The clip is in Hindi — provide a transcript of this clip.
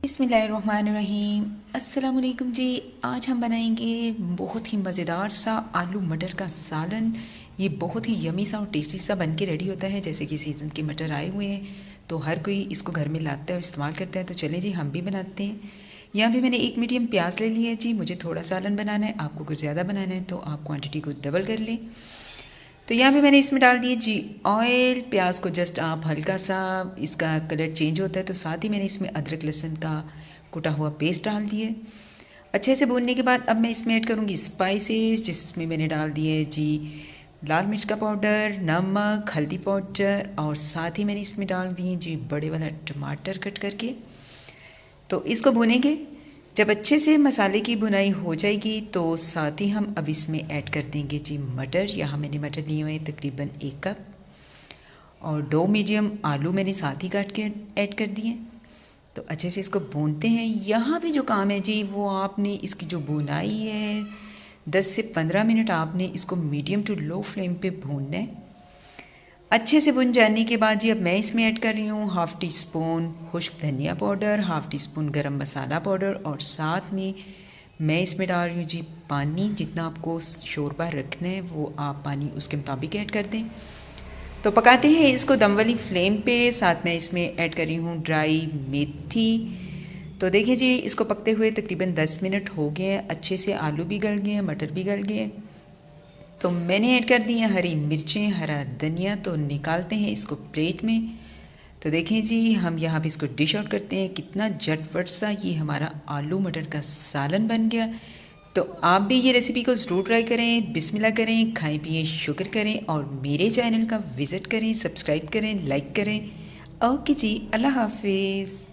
बिस्मिल्लाहिर्रहमानिर्रहीम। अस्सलाम वालेकुम जी। आज हम बनाएंगे बहुत ही मज़ेदार सा आलू मटर का सालन। ये बहुत ही यमी सा और टेस्टी सा बन के रेडी होता है। जैसे कि सीज़न के मटर आए हुए हैं तो हर कोई इसको घर में लाता है और इस्तेमाल करता है, तो चलें जी हम भी बनाते हैं। यहाँ पे मैंने एक मीडियम प्याज ले लिया है जी। मुझे थोड़ा सालन बनाना है, आपको कुछ ज़्यादा बनाना है तो आप क्वान्टिटी को डबल कर लें। तो यहाँ पे मैंने इसमें डाल दिए जी ऑयल। प्याज को जस्ट आप हल्का सा इसका कलर चेंज होता है, तो साथ ही मैंने इसमें अदरक लहसुन का कुटा हुआ पेस्ट डाल दिए। अच्छे से भूनने के बाद अब मैं इसमें ऐड करूँगी स्पाइसेस, जिसमें मैंने डाल दिए जी लाल मिर्च का पाउडर, नमक, हल्दी पाउडर और साथ ही मैंने इसमें डाल दिए जी बड़े वाला टमाटर कट करके। तो इसको भूनेंगे। जब अच्छे से मसाले की भुनाई हो जाएगी तो साथ ही हम अब इसमें ऐड कर देंगे जी मटर। यहाँ मैंने मटर लिए हुए हैं तकरीबन 1 कप, और 2 मीडियम आलू मैंने साथ ही काट के ऐड कर दिए। तो अच्छे से इसको भूनते हैं। यहाँ भी जो काम है जी वो आपने इसकी जो भुनाई है 10 से 15 मिनट आपने इसको मीडियम टू लो फ्लेम पे भूनना है। अच्छे से भुन जाने के बाद जी अब मैं इसमें ऐड कर रही हूँ 1/2 टी स्पून खुश्क धनिया पाउडर, 1/2 टी स्पून गरम मसाला पाउडर, और साथ में मैं इसमें डाल रही हूँ जी पानी। जितना आपको शोरबा रखना है वो आप पानी उसके मुताबिक ऐड कर दें। तो पकाते हैं इसको दम वाली फ्लेम पे। साथ में इसमें ऐड कर रही हूँ ड्राई मेथी। तो देखिए जी इसको पकते हुए तकरीबन 10 मिनट हो गए हैं। अच्छे से आलू भी गल गए हैं, मटर भी गल गए हैं। तो मैंने ऐड कर दी है हरी मिर्चें, हरा धनिया। तो निकालते हैं इसको प्लेट में। तो देखें जी हम यहाँ पे इसको डिश आउट करते हैं। कितना झटपट सा ये हमारा आलू मटर का सालन बन गया। तो आप भी ये रेसिपी को ज़रूर ट्राई करें, बिस्मिल्लाह करें, खाएं पिएं, शुक्र करें और मेरे चैनल का विज़िट करें, सब्सक्राइब करें, लाइक करें। ओके जी, अल्लाह हाफिज़।